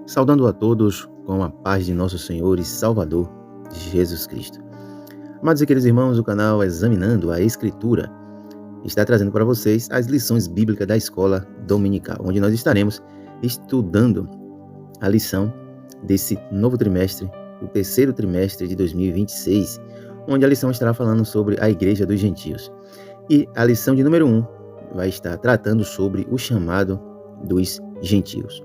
Saudando a todos com a paz de nosso Senhor e Salvador, Jesus Cristo. Amados e queridos irmãos, o canal Examinando a Escritura está trazendo para vocês as lições bíblicas da escola dominical, onde nós estaremos estudando a lição desse novo trimestre, o terceiro trimestre de 2026, onde a lição estará falando sobre a Igreja dos Gentios. E a lição de número 1 vai estar tratando sobre o chamado dos gentios.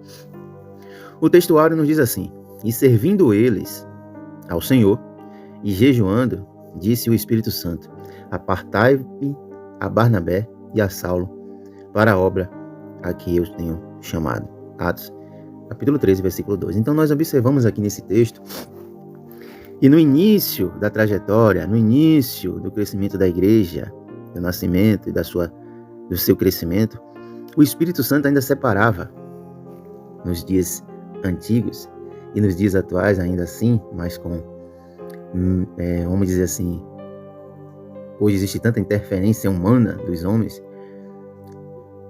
O textuário nos diz assim: e servindo eles ao Senhor e jejuando, disse o Espírito Santo: apartai-me a Barnabé e a Saulo para a obra a que eu tenho chamado. Atos, capítulo 13, versículo 2. Então nós observamos aqui nesse texto, e no início da trajetória, no início do crescimento da igreja, do nascimento e do seu crescimento, o Espírito Santo ainda separava nos dias antigos e nos dias atuais ainda assim, mas com, vamos dizer assim, hoje existe tanta interferência humana dos homens,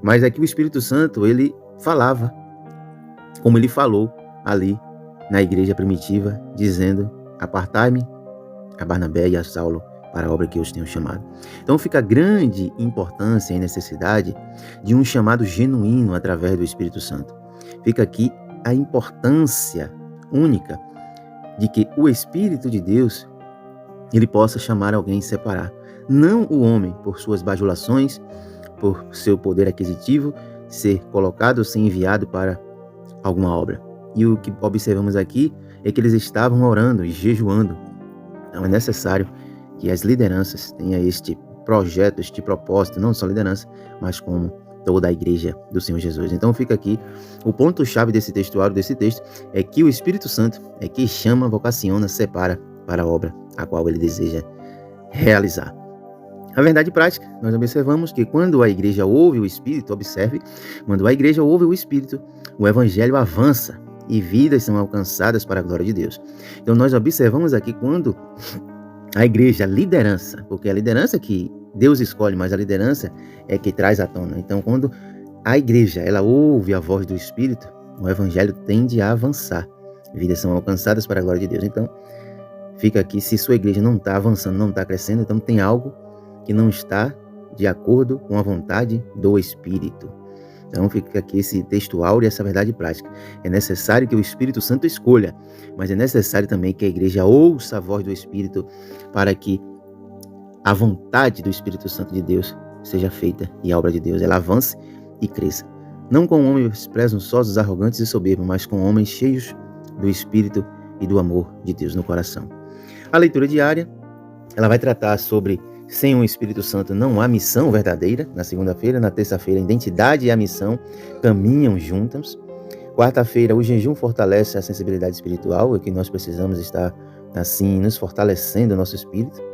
mas aqui o Espírito Santo, ele falava, como ele falou ali na igreja primitiva, dizendo: apartai-me a Barnabé e a Saulo para a obra que eu os tenho chamado. Então fica a grande importância e necessidade de um chamado genuíno através do Espírito Santo. Fica aqui a importância única de que o Espírito de Deus, ele possa chamar alguém e separar. Não o homem, por suas bajulações, por seu poder aquisitivo, ser colocado ou ser enviado para alguma obra. E o que observamos aqui é que eles estavam orando e jejuando. Então é necessário que as lideranças tenham este projeto, este propósito, não só a liderança, mas como toda a igreja do Senhor Jesus. Então fica aqui o ponto-chave desse textuário, desse texto, é que o Espírito Santo é que chama, vocaciona, separa para a obra a qual ele deseja realizar. A verdade prática, nós observamos que quando a igreja ouve o Espírito, observe, quando a igreja ouve o Espírito, o Evangelho avança e vidas são alcançadas para a glória de Deus. Então nós observamos aqui quando a igreja, a liderança, porque é a liderança que Deus escolhe, mas a liderança é que traz à tona. Então quando a igreja, ela ouve a voz do Espírito, o Evangelho tende a avançar. Vidas são alcançadas para a glória de Deus. Então fica aqui, se sua igreja não está avançando, não está crescendo, então tem algo que não está de acordo com a vontade do Espírito. Então fica aqui esse textual e essa verdade prática. É necessário que o Espírito Santo escolha, mas é necessário também que a igreja ouça a voz do Espírito para que a vontade do Espírito Santo de Deus seja feita e a obra de Deus ela avance e cresça. Não com homens presunçosos, arrogantes e soberbos, mas com homens cheios do Espírito e do amor de Deus no coração. A leitura diária, ela vai tratar sobre: sem o Espírito Santo não há missão verdadeira. Na segunda-feira, na terça-feira, a identidade e a missão caminham juntas. Quarta-feira, o jejum fortalece a sensibilidade espiritual, é que nós precisamos estar assim, nos fortalecendo o nosso espírito.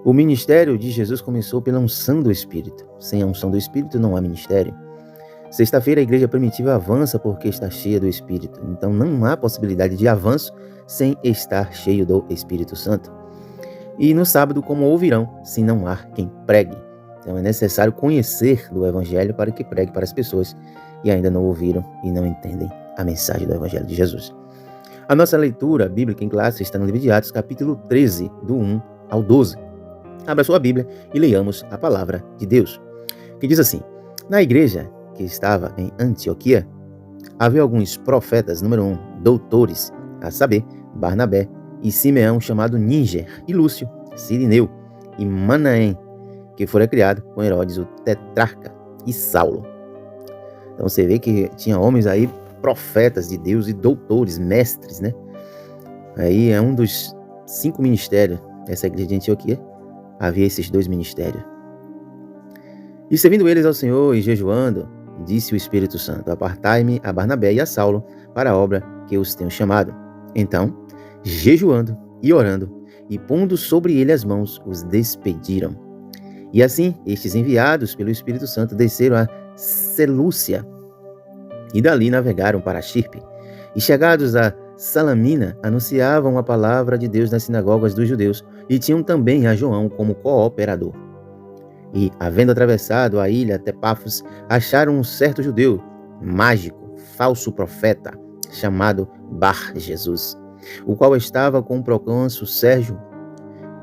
O ministério de Jesus começou pela unção do Espírito. Sem a unção do Espírito não há ministério. Sexta-feira, a igreja primitiva avança porque está cheia do Espírito. Então não há possibilidade de avanço sem estar cheio do Espírito Santo. E no sábado, como ouvirão, se não há quem pregue. Então é necessário conhecer do Evangelho para que pregue para as pessoas que ainda não ouviram e não entendem a mensagem do Evangelho de Jesus. A nossa leitura bíblica em classe está no livro de Atos, capítulo 13, do 1 ao 12. Abra sua Bíblia e leiamos a palavra de Deus, que diz assim: na igreja que estava em Antioquia, havia alguns profetas, número 1, doutores, a saber, Barnabé e Simeão, chamado Níger, e Lúcio, Cirineu e Manaém, que fora criado com Herodes, o tetrarca, e Saulo. Então você vê que tinha homens aí, profetas de Deus e doutores, mestres, né? Aí é um dos 5 ministérios dessa igreja de Antioquia, havia esses 2 ministérios. E servindo eles ao Senhor e jejuando, disse o Espírito Santo: apartai-me a Barnabé e a Saulo para a obra que eu os tenho chamado. Então, jejuando e orando, e pondo sobre ele as mãos, os despediram. E assim, estes enviados pelo Espírito Santo desceram a Selúcia, e dali navegaram para Chipre. E chegados a Salamina, anunciavam a palavra de Deus nas sinagogas dos judeus, e tinham também a João como cooperador. E, havendo atravessado a ilha até Pafos, acharam um certo judeu, mágico, falso profeta, chamado Bar Jesus, o qual estava com o procônsul Sérgio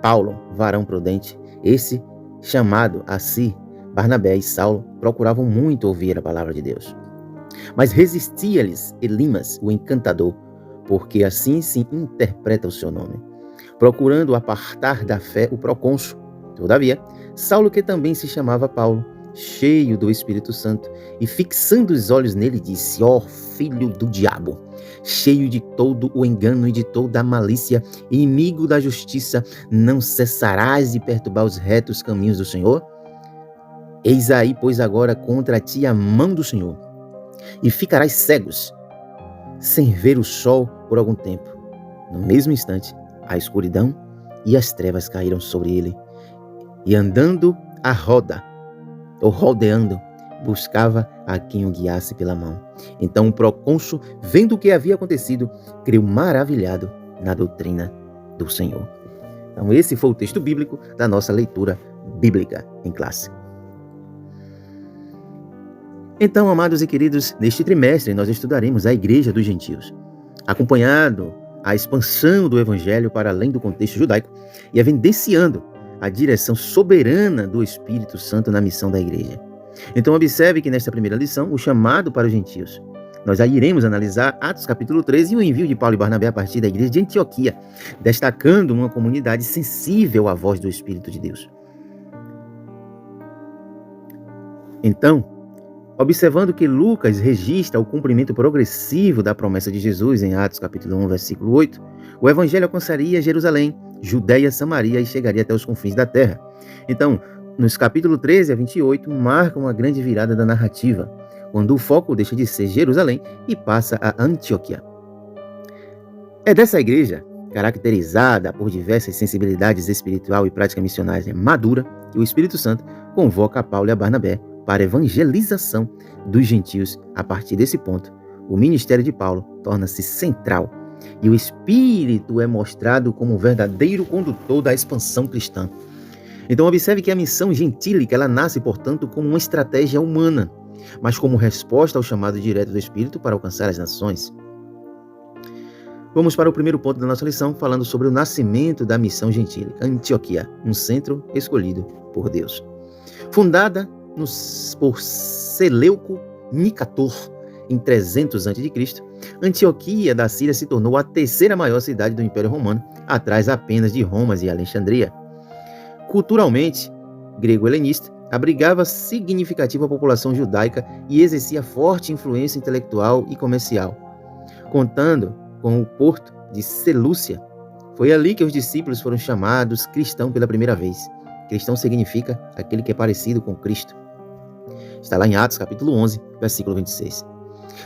Paulo, varão prudente. Esse, chamado a si, Barnabé e Saulo, procuravam muito ouvir a palavra de Deus. Mas resistia-lhes Elimas, o encantador, porque assim se interpreta o seu nome, procurando apartar da fé o procônsul. Todavia, Saulo, que também se chamava Paulo, cheio do Espírito Santo, e fixando os olhos nele, disse: ó filho do diabo, cheio de todo o engano e de toda a malícia, inimigo da justiça, não cessarás de perturbar os retos caminhos do Senhor? Eis aí, pois, agora contra ti a mão do Senhor, e ficarás cegos, sem ver o sol por algum tempo. No mesmo instante, a escuridão e as trevas caíram sobre ele, e andando a roda, ou rodeando, buscava a quem o guiasse pela mão. Então o procônsul, vendo o que havia acontecido, creu maravilhado na doutrina do Senhor. Então esse foi o texto bíblico da nossa leitura bíblica em classe. Então, amados e queridos, neste trimestre nós estudaremos a Igreja dos Gentios, acompanhando a expansão do Evangelho para além do contexto judaico e evidenciando a direção soberana do Espírito Santo na missão da Igreja. Então, observe que nesta primeira lição, o chamado para os gentios. Nós aí iremos analisar Atos capítulo 13 e o envio de Paulo e Barnabé a partir da Igreja de Antioquia, destacando uma comunidade sensível à voz do Espírito de Deus. Então, observando que Lucas registra o cumprimento progressivo da promessa de Jesus em Atos capítulo 1, versículo 8, o Evangelho alcançaria Jerusalém, Judeia, Samaria e chegaria até os confins da terra. Então, nos capítulos 13 a 28, marca uma grande virada da narrativa, quando o foco deixa de ser Jerusalém e passa a Antioquia. É dessa igreja, caracterizada por diversas sensibilidades espiritual e prática missionária madura, que o Espírito Santo convoca a Paulo e a Barnabé para a evangelização dos gentios. A partir desse ponto, o ministério de Paulo torna-se central e o Espírito é mostrado como o verdadeiro condutor da expansão cristã. Então observe que a missão gentílica ela nasce, portanto, como uma estratégia humana, mas como resposta ao chamado direto do Espírito para alcançar as nações. Vamos para o primeiro ponto da nossa lição, falando sobre o nascimento da missão gentílica. Antioquia, um centro escolhido por Deus. Fundada por Seleuco Nicator em 300 a.C., Antioquia da Síria se tornou a terceira maior cidade do Império Romano, atrás apenas de Roma e Alexandria. Culturalmente grego-helenista, abrigava significativa população judaica e exercia forte influência intelectual e comercial. Contando com o porto de Selúcia, foi ali que os discípulos foram chamados cristãos pela primeira vez. Cristão significa aquele que é parecido com Cristo. Está lá em Atos capítulo 11, versículo 26.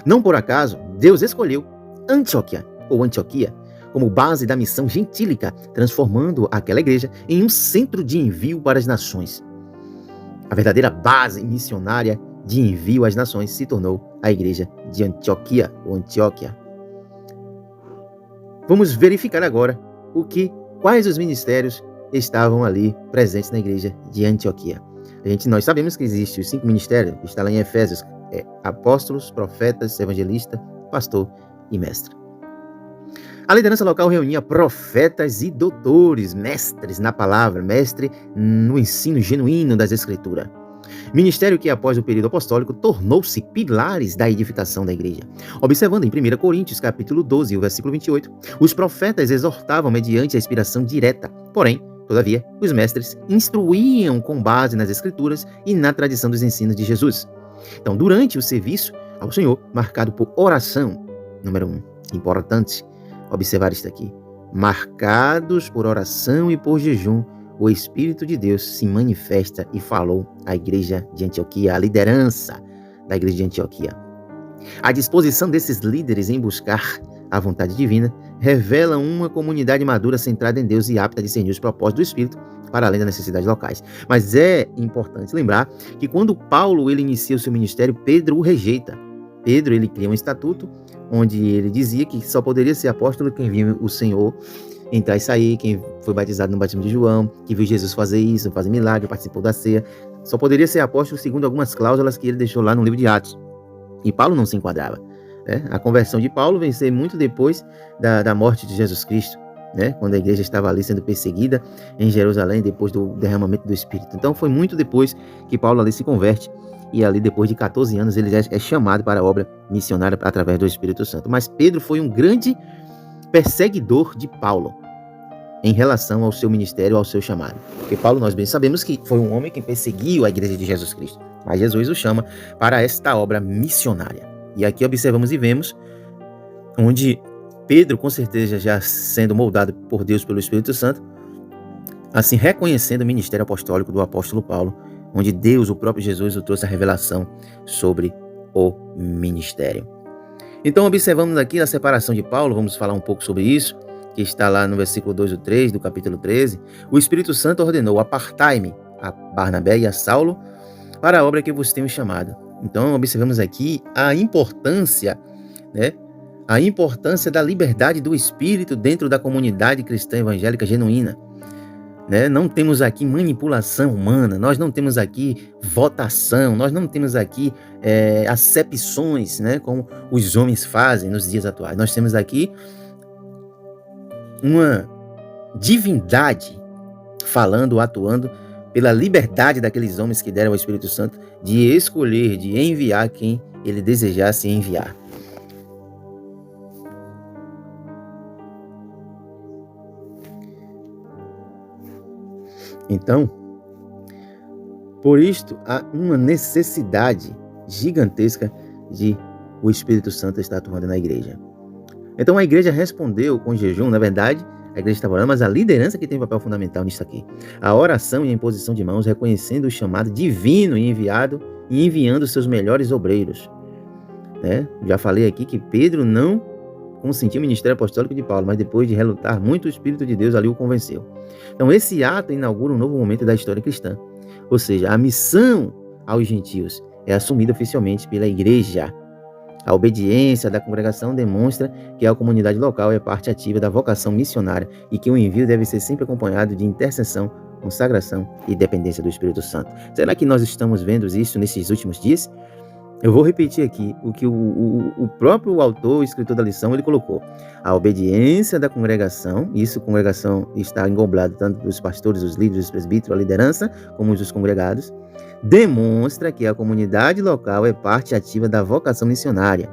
Não por acaso, Deus escolheu Antioquia, ou Antioquia, como base da missão gentílica, transformando aquela igreja em um centro de envio para as nações. A verdadeira base missionária de envio às nações se tornou a igreja de Antioquia, ou Antioquia. Vamos verificar agora quais os ministérios estavam ali presentes na igreja de Antioquia. Nós sabemos que existem os 5 ministérios, que está lá em Efésios, apóstolos, profetas, evangelista, pastor e mestre. A liderança local reunia profetas e doutores, mestres na palavra, mestre no ensino genuíno das Escrituras. Ministério que, após o período apostólico, tornou-se pilares da edificação da igreja. Observando em 1 Coríntios, capítulo 12, o versículo 28, os profetas exortavam mediante a inspiração direta. Porém, todavia, os mestres instruíam com base nas Escrituras e na tradição dos ensinos de Jesus. Então, durante o serviço ao Senhor, marcado por oração, número 1, importante observar isso aqui, marcados por oração e por jejum, o Espírito de Deus se manifesta e falou à igreja de Antioquia, a liderança da igreja de Antioquia. A disposição desses líderes em buscar a vontade divina revela uma comunidade madura centrada em Deus e apta a discernir os propósitos do Espírito para além das necessidades locais. Mas é importante lembrar que quando Paulo ele inicia o seu ministério, Pedro o rejeita. Pedro ele cria um estatuto onde ele dizia que só poderia ser apóstolo quem viu o Senhor entrar e sair, quem foi batizado no batismo de João, que viu Jesus fazer isso, fazer milagre, participou da ceia. Só poderia ser apóstolo segundo algumas cláusulas que ele deixou lá no livro de Atos. E Paulo não se enquadrava. né? A conversão de Paulo vem ser muito depois da morte de Jesus Cristo, né? Quando a igreja estava ali sendo perseguida em Jerusalém, depois do derramamento do Espírito. Então foi muito depois que Paulo ali se converte, e ali depois de 14 anos ele já é chamado para a obra missionária através do Espírito Santo. Mas Pedro foi um grande perseguidor de Paulo em relação ao seu ministério, ao seu chamado. Porque Paulo, nós bem sabemos que foi um homem que perseguiu a igreja de Jesus Cristo, mas Jesus o chama para esta obra missionária. E aqui observamos e vemos onde Pedro, com certeza já sendo moldado por Deus pelo Espírito Santo, assim reconhecendo o ministério apostólico do apóstolo Paulo, onde Deus, o próprio Jesus, o trouxe a revelação sobre o ministério. Então observamos aqui a separação de Paulo, vamos falar um pouco sobre isso, que está lá no versículo 2 ou 3 do capítulo 13. O Espírito Santo ordenou: apartai-me a Barnabé e a Saulo para a obra que vos tenho chamado. Então observamos aqui a importância, né? A importância da liberdade do Espírito dentro da comunidade cristã evangélica genuína. Né? Não temos aqui manipulação humana, nós não temos aqui votação, nós não temos aqui acepções, né? Como os homens fazem nos dias atuais. Nós temos aqui uma divindade falando, atuando pela liberdade daqueles homens que deram ao Espírito Santo de escolher, de enviar quem ele desejasse enviar. Então, por isto, há uma necessidade gigantesca de o Espírito Santo estar atuando na igreja. Então, a igreja respondeu com jejum. Na verdade, a igreja estava orando, mas a liderança que tem um papel fundamental nisso aqui. A oração e a imposição de mãos, reconhecendo o chamado divino e enviando seus melhores obreiros. Né? Já falei aqui que Pedro não consentiu o ministério apostólico de Paulo, mas depois de relutar muito, o Espírito de Deus ali o convenceu. Então esse ato inaugura um novo momento da história cristã. Ou seja, a missão aos gentios é assumida oficialmente pela igreja. A obediência da congregação demonstra que a comunidade local é parte ativa da vocação missionária e que o envio deve ser sempre acompanhado de intercessão, consagração e dependência do Espírito Santo. Será que nós estamos vendo isso nesses últimos dias? Eu vou repetir aqui o que o próprio autor, o escritor da lição, ele colocou. A obediência da congregação, isso, congregação está englobado tanto dos pastores, os líderes, os presbíteros, a liderança, como os dos congregados, demonstra que a comunidade local é parte ativa da vocação missionária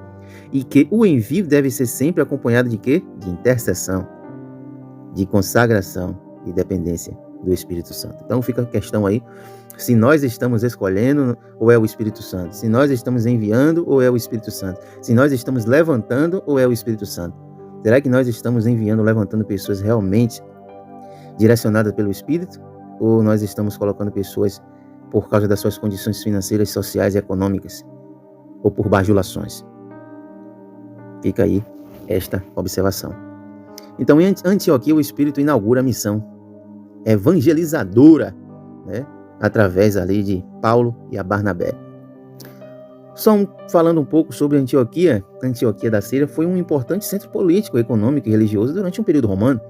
e que o envio deve ser sempre acompanhado de quê? De intercessão, de consagração e dependência do Espírito Santo. Então fica a questão aí, se nós estamos escolhendo ou é o Espírito Santo, se nós estamos enviando ou é o Espírito Santo, se nós estamos levantando ou é o Espírito Santo. Será que nós estamos enviando, levantando pessoas realmente direcionadas pelo Espírito, ou nós estamos colocando pessoas por causa das suas condições financeiras, sociais e econômicas, ou por bajulações? Fica aí esta observação. Então, em Antioquia, o Espírito inaugura a missão evangelizadora, né, através ali de Paulo e a Barnabé. Falando um pouco sobre Antioquia da Síria foi um importante centro político, econômico e religioso durante um período romano,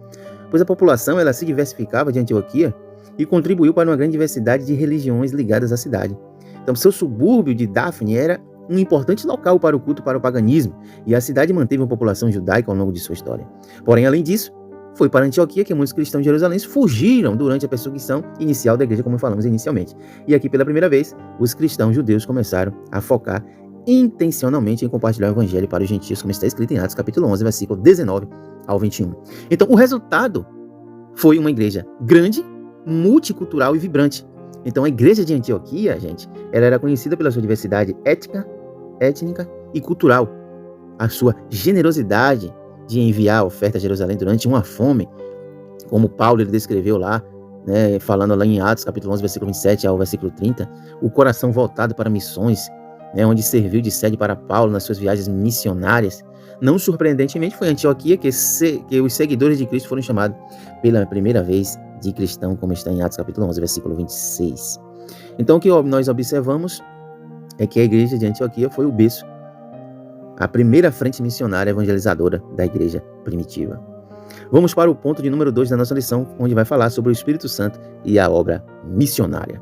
pois a população ela se diversificava de Antioquia e contribuiu para uma grande diversidade de religiões ligadas à cidade. Então, seu subúrbio de Dafne era um importante local para o culto para o paganismo, e a cidade manteve uma população judaica ao longo de sua história. Porém, além disso, foi para Antioquia que muitos cristãos de Jerusalém fugiram durante a perseguição inicial da igreja, como falamos inicialmente. E aqui, pela primeira vez, os cristãos judeus começaram a focar intencionalmente em compartilhar o evangelho para os gentios, como está escrito em Atos capítulo 11, versículo 19 ao 21. Então, o resultado foi uma igreja grande, multicultural e vibrante. Então, a igreja de Antioquia, gente, ela era conhecida pela sua diversidade étnica e cultural, a sua generosidade de enviar oferta a Jerusalém durante uma fome, como Paulo ele descreveu lá, né, falando lá em Atos, capítulo 11, versículo 27 ao versículo 30, o coração voltado para missões, né, onde serviu de sede para Paulo nas suas viagens missionárias. Não surpreendentemente, foi em Antioquia que os seguidores de Cristo foram chamados pela primeira vez de cristão, como está em Atos, capítulo 11, versículo 26. Então, o que nós observamos é que a igreja de Antioquia foi o berço, a primeira frente missionária evangelizadora da igreja primitiva. Vamos para o ponto de número 2 da nossa lição, onde vai falar sobre o Espírito Santo e a obra missionária.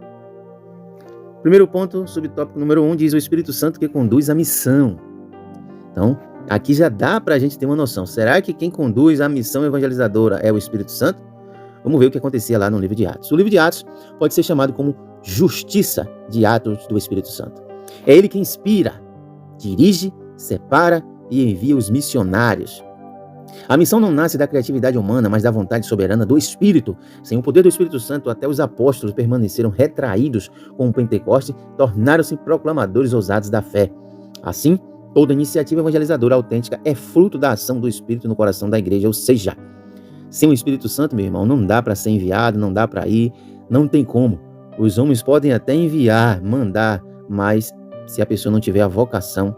Primeiro ponto, subtópico número 1, diz o Espírito Santo que conduz a missão. Então, Aqui já dá para a gente ter uma noção. Será que quem conduz a missão evangelizadora é o Espírito Santo? Vamos ver o que acontecia lá no livro de Atos. O livro de Atos pode ser chamado como justiça de Atos do Espírito Santo. É ele que inspira, dirige, separa e envia os missionários. A missão não nasce da criatividade humana, mas da vontade soberana do Espírito. Sem o poder do Espírito Santo, até os apóstolos permaneceram retraídos com o Pentecoste, tornaram-se proclamadores ousados da fé. Assim, toda iniciativa evangelizadora autêntica é fruto da ação do Espírito no coração da igreja, ou seja, sem o Espírito Santo, meu irmão, não dá para ser enviado, não dá para ir, não tem como. Os homens podem até enviar, mandar, mas se a pessoa não tiver a vocação,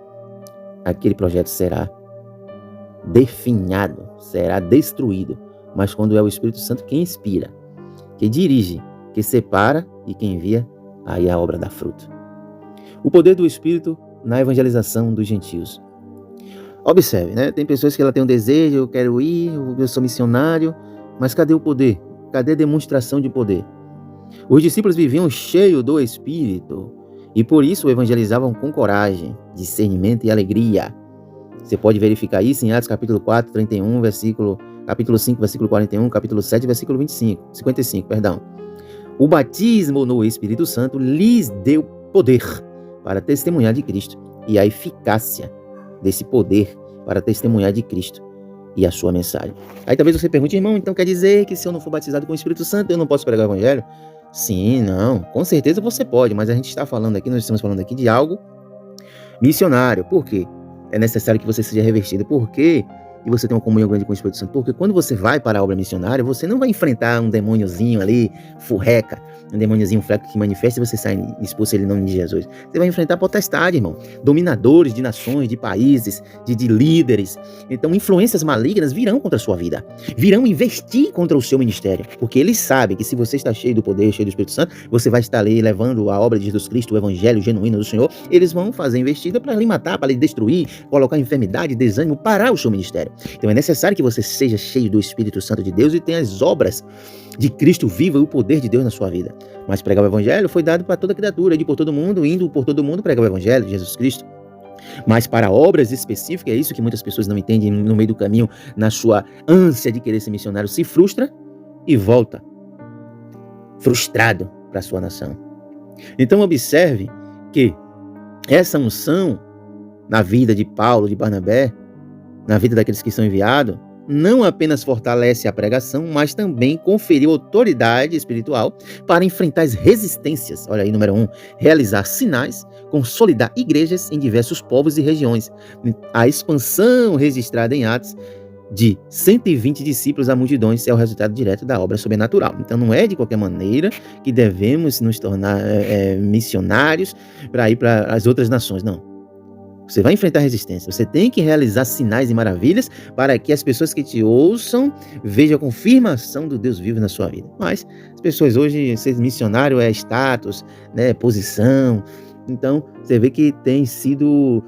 aquele projeto será definhado, será destruído. Mas quando é o Espírito Santo quem inspira, que dirige, que separa e que envia, aí a obra dá fruto. O poder do Espírito na evangelização dos gentios. Observe, né? Tem pessoas que ela tem um desejo, eu quero ir, eu sou missionário, mas cadê o poder? Cadê a demonstração de poder? Os discípulos viviam cheios do Espírito e por isso evangelizavam com coragem, discernimento e alegria. Você pode verificar isso em Atos capítulo 4, 31, capítulo 5, versículo 41, capítulo 7, versículo 55. O batismo no Espírito Santo lhes deu poder para testemunhar de Cristo e a eficácia desse poder para testemunhar de Cristo e a sua mensagem. Aí talvez você pergunte, irmão, então quer dizer que se eu não for batizado com o Espírito Santo, eu não posso pregar o Evangelho? Sim, não, com certeza você pode, mas a gente está falando aqui, nós estamos falando aqui de algo missionário. Por quê? É necessário que você seja revestido. Por quê? E você tem uma comunhão grande com o Espírito Santo. Porque quando você vai para a obra missionária, você não vai enfrentar um demôniozinho ali, furreca, um demôniozinho fraco que manifesta e você sai expulso ele em nome de Jesus. Você vai enfrentar potestade, irmão. Dominadores de nações, de países, de líderes. Então, influências malignas virão contra a sua vida. Virão investir contra o seu ministério. Porque eles sabem que se você está cheio do poder, cheio do Espírito Santo, você vai estar ali levando a obra de Jesus Cristo, o Evangelho genuíno do Senhor. Eles vão fazer investida para lhe matar, para lhe destruir, colocar enfermidade, desânimo, parar o seu ministério. Então é necessário que você seja cheio do Espírito Santo de Deus e tenha as obras de Cristo vivo e o poder de Deus na sua vida. Mas pregar o Evangelho foi dado para toda criatura, de por todo mundo, indo por todo mundo pregar o Evangelho de Jesus Cristo. Mas para obras específicas, é isso que muitas pessoas não entendem no meio do caminho, na sua ânsia de querer ser missionário, se frustra e volta frustrado para a sua nação. Então observe que essa unção na vida de Paulo, de Barnabé, na vida daqueles que são enviados, não apenas fortalece a pregação, mas também conferiu autoridade espiritual para enfrentar as resistências. Olha aí, número 1, realizar sinais, consolidar igrejas em diversos povos e regiões. A expansão registrada em Atos de 120 discípulos a multidões é o resultado direto da obra sobrenatural. Então não é de qualquer maneira que devemos nos tornar missionários para ir para as outras nações, não. Você vai enfrentar resistência. Você tem que realizar sinais e maravilhas para que as pessoas que te ouçam vejam a confirmação do Deus vivo na sua vida. Mas as pessoas hoje, ser missionário é status, né, posição. Então, você vê que tem sido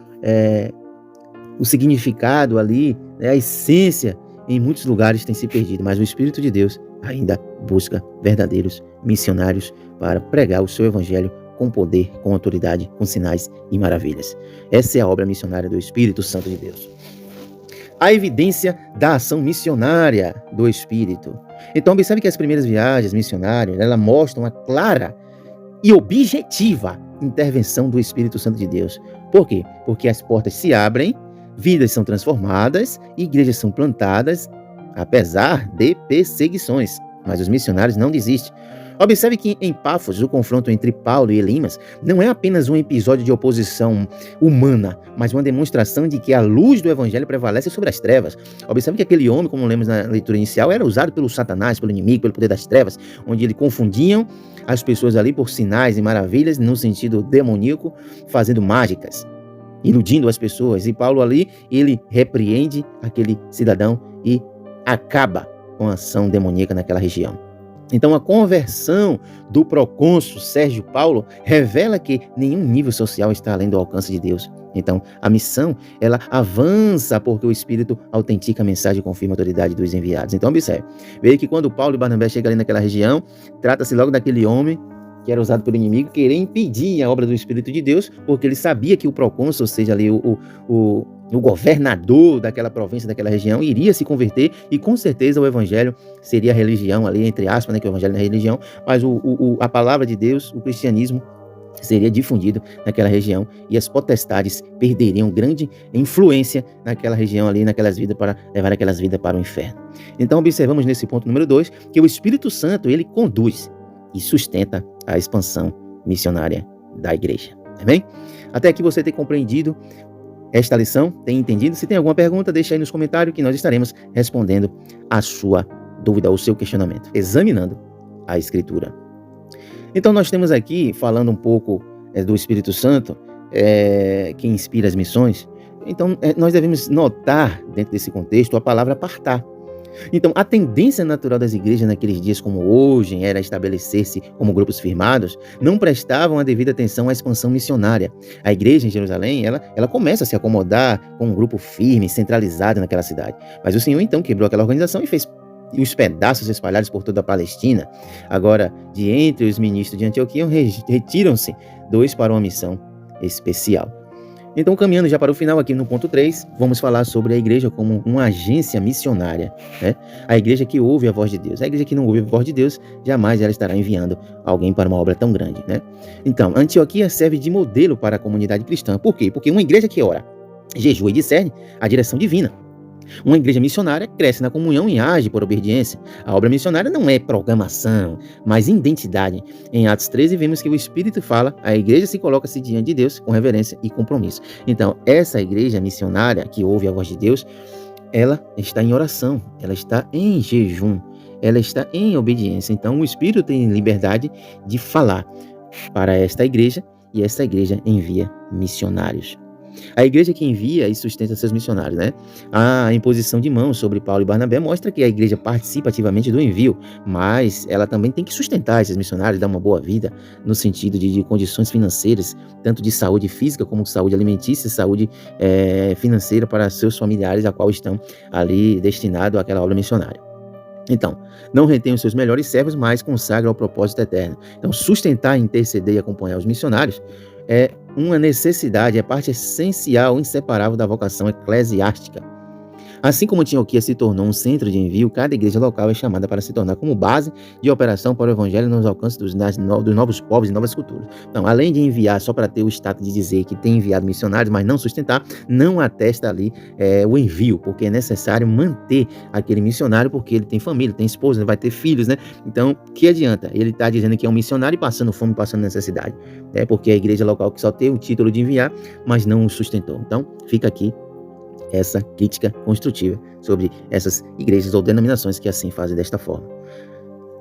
o significado ali, né, a essência, em muitos lugares tem se perdido. Mas o Espírito de Deus ainda busca verdadeiros missionários para pregar o seu evangelho com poder, com autoridade, com sinais e maravilhas. Essa é a obra missionária do Espírito Santo de Deus. A evidência da ação missionária do Espírito. Então, observe que as primeiras viagens missionárias, elas mostram uma clara e objetiva intervenção do Espírito Santo de Deus. Por quê? Porque as portas se abrem, vidas são transformadas, igrejas são plantadas, apesar de perseguições. Mas os missionários não desistem. Observe que em Páfos, o confronto entre Paulo e Elimas não é apenas um episódio de oposição humana, mas uma demonstração de que a luz do evangelho prevalece sobre as trevas. Observe que aquele homem, como lemos na leitura inicial, era usado pelo Satanás, pelo inimigo, pelo poder das trevas, onde ele confundiam as pessoas ali por sinais e maravilhas, no sentido demoníaco, fazendo mágicas, iludindo as pessoas. E Paulo ali, ele repreende aquele cidadão e acaba com a ação demoníaca naquela região. Então, a conversão do procônsul Sérgio Paulo revela que nenhum nível social está além do alcance de Deus. Então, a missão, ela avança porque o Espírito autentica a mensagem e confirma a autoridade dos enviados. Então, observe. Veja que quando Paulo e Barnabé chegam ali naquela região, trata-se logo daquele homem que era usado pelo inimigo, querer impedir a obra do Espírito de Deus, porque ele sabia que o procônsul, ou seja, ali o o governador daquela província, daquela região, iria se converter e com certeza o evangelho seria a religião ali, entre aspas, né, que o evangelho não é religião, mas a palavra de Deus, o cristianismo, seria difundido naquela região e as potestades perderiam grande influência naquela região ali, naquelas vidas, para levar aquelas vidas para o inferno. Então observamos nesse ponto número 2 que o Espírito Santo, ele conduz e sustenta a expansão missionária da igreja. Amém? Até aqui você tem compreendido esta lição, tem entendido? Se tem alguma pergunta, deixa aí nos comentários que nós estaremos respondendo a sua dúvida, o seu questionamento, examinando a Escritura. Então nós temos aqui, falando um pouco do Espírito Santo, que inspira as missões. Então nós devemos notar, dentro desse contexto, a palavra apartar. Então a tendência natural das igrejas naqueles dias como hoje era estabelecer-se como grupos firmados, não prestavam a devida atenção à expansão missionária. A igreja em Jerusalém, ela começa a se acomodar com um grupo firme, centralizado naquela cidade. Mas o Senhor então quebrou aquela organização e fez os pedaços espalhados por toda a Palestina. Agora, de entre os ministros de Antioquia, retiram-se 2 para uma missão especial. Então, caminhando já para o final aqui no ponto 3, vamos falar sobre a igreja como uma agência missionária, né? A igreja que ouve a voz de Deus. A igreja que não ouve a voz de Deus, jamais ela estará enviando alguém para uma obra tão grande, né? Então, Antioquia serve de modelo para a comunidade cristã. Por quê? Porque uma igreja que ora, jejua e discerne a direção divina. Uma igreja missionária cresce na comunhão e age por obediência. A obra missionária não é programação, mas identidade. Em Atos 13 vemos que o Espírito fala, a igreja se coloca-se diante de Deus com reverência e compromisso. Então, essa igreja missionária que ouve a voz de Deus, ela está em oração, ela está em jejum, ela está em obediência. Então, o Espírito tem liberdade de falar para esta igreja e esta igreja envia missionários. A igreja que envia e sustenta seus missionários, né? A imposição de mãos sobre Paulo e Barnabé mostra que a igreja participa ativamente do envio, mas ela também tem que sustentar esses missionários, dar uma boa vida no sentido de condições financeiras, tanto de saúde física como saúde alimentícia, saúde financeira para seus familiares, a qual estão ali destinados àquela obra missionária. Então, não retém os seus melhores servos, mas consagra ao propósito eterno. Então, sustentar, interceder e acompanhar os missionários é uma necessidade, é parte essencial, inseparável da vocação eclesiástica. Assim como Antioquia se tornou um centro de envio, cada igreja local é chamada para se tornar como base de operação para o evangelho nos alcances dos novos povos e novas culturas. Então, além de enviar só para ter o status de dizer que tem enviado missionários, mas não sustentar, não atesta ali o envio, porque é necessário manter aquele missionário, porque ele tem família, tem esposa, vai ter filhos, né? Então, que adianta? Ele está dizendo que é um missionário e passando fome, passando necessidade. Porque a igreja local que só tem o título de enviar, mas não o sustentou. Então, fica aqui essa crítica construtiva sobre essas igrejas ou denominações que assim fazem desta forma.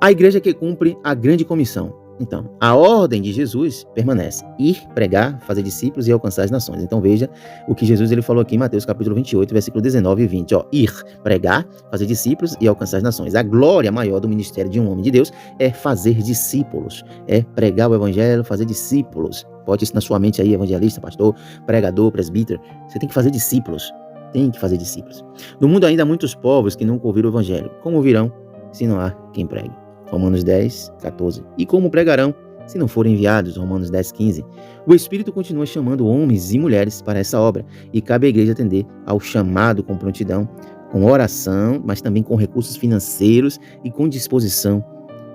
A igreja que cumpre a grande comissão. Então, a ordem de Jesus permanece: ir, pregar, fazer discípulos e alcançar as nações. Então veja o que Jesus ele falou aqui em Mateus capítulo 28, versículo 19 e 20. Ir, pregar, fazer discípulos e alcançar as nações. A glória maior do ministério de um homem de Deus é fazer discípulos, é pregar o evangelho, fazer discípulos. Bote isso na sua mente aí, evangelista, pastor, pregador, presbítero. Você tem que fazer discípulos. Tem que fazer discípulos. No mundo ainda há muitos povos que nunca ouviram o evangelho. Como ouvirão se não há quem pregue? Romanos 10, 14. E como pregarão se não forem enviados? Romanos 10, 15. O Espírito continua chamando homens e mulheres para essa obra e cabe à igreja atender ao chamado com prontidão, com oração, mas também com recursos financeiros e com disposição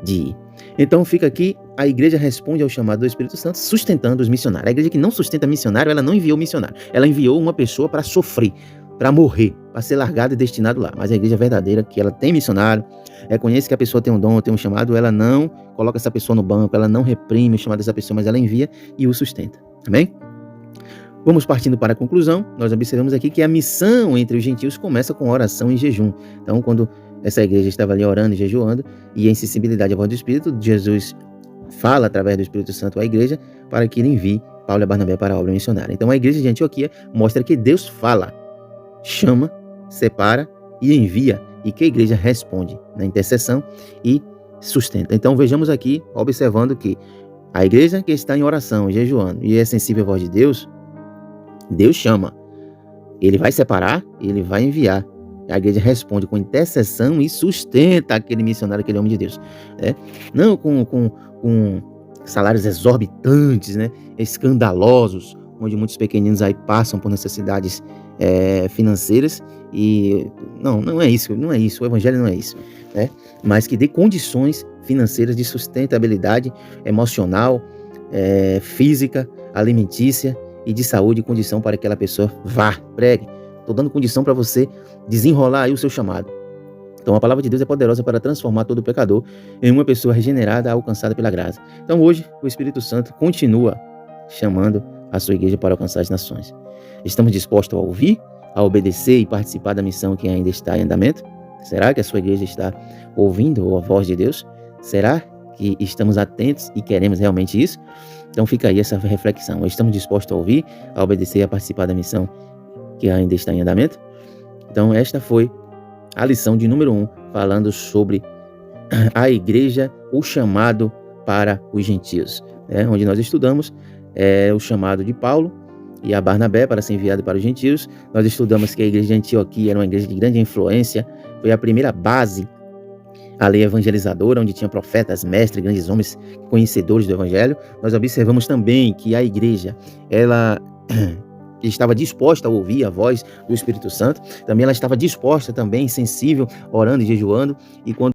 de ir. Então fica aqui, a igreja responde ao chamado do Espírito Santo, sustentando os missionários. A igreja que não sustenta missionário, ela não enviou missionário. Ela enviou uma pessoa para sofrer, para morrer, para ser largado e destinado lá. Mas a igreja verdadeira, que ela tem missionário, reconhece que a pessoa tem um dom, tem um chamado, ela não coloca essa pessoa no banco, ela não reprime o chamado dessa pessoa, mas ela envia e o sustenta. Amém? Vamos partindo para a conclusão. Nós observamos aqui que a missão entre os gentios começa com oração e jejum. Então, quando essa igreja estava ali orando e jejuando, e em sensibilidade à voz do Espírito, Jesus fala através do Espírito Santo à igreja para que ele envie Paulo e Barnabé para a obra missionária. Então, a igreja de Antioquia mostra que Deus fala, chama, separa e envia, e que a igreja responde na intercessão e sustenta. Então vejamos aqui, observando que a igreja que está em oração, jejuando e é sensível à voz de Deus, Deus chama, ele vai separar, ele vai enviar. A igreja responde com intercessão e sustenta aquele missionário, aquele homem de Deus, né? Não com salários exorbitantes, né? Escandalosos, onde muitos pequeninos aí passam por necessidades financeiras, e não é isso, o evangelho não é isso, né? Mas que dê condições financeiras de sustentabilidade emocional, física, alimentícia e de saúde, condição para que aquela pessoa vá, pregue. Estou dando condição para você desenrolar aí o seu chamado. Então a palavra de Deus é poderosa para transformar todo pecador em uma pessoa regenerada, alcançada pela graça. Então hoje o Espírito Santo continua chamando a sua igreja para alcançar as nações. Estamos dispostos a ouvir, a obedecer e participar da missão que ainda está em andamento? Será que a sua igreja está ouvindo a voz de Deus? Será que estamos atentos e queremos realmente isso? Então fica aí essa reflexão. Estamos dispostos a ouvir, a obedecer e a participar da missão que ainda está em andamento? Então esta foi a lição de número 1, falando sobre a igreja, o chamado para os gentios, onde nós estudamos o chamado de Paulo e a Barnabé para ser enviado para os gentios. Nós estudamos que a igreja de Antioquia era uma igreja de grande influência, foi a primeira base, a lei evangelizadora, onde tinha profetas, mestres, grandes homens conhecedores do evangelho. Nós observamos também que a igreja, ela estava disposta a ouvir a voz do Espírito Santo, também ela estava disposta também, sensível, orando e jejuando, e quando